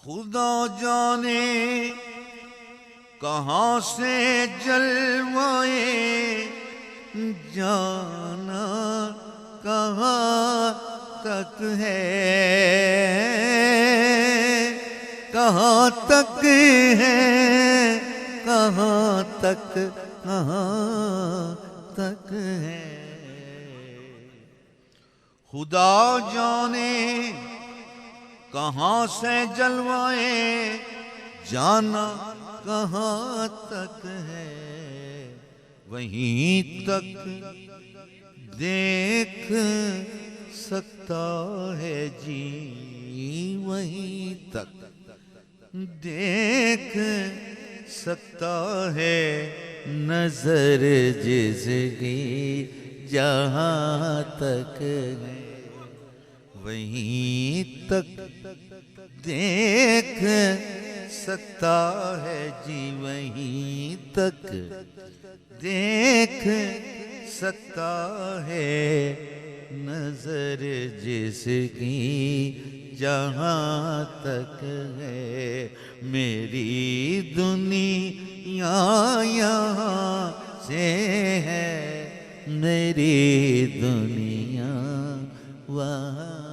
خدا جانے کہاں سے جلوائے جانا کہاں تک ہے، کہاں تک ہے، کہاں تک ہے۔ خدا جانے کہاں سے جلوائے جانا کہاں تک ہے، وہیں تک دیکھ سکتا ہے جی، وہیں تک دیکھ سکتا ہے نظر جس کی جہاں تک ہے، وہیں تک دیکھ سکتا ہے جی، وہیں تک دیکھ سکتا ہے نظر جس کی جہاں تک ہے۔ میری دنیا یہاں سے ہے، میری دنیا وہاں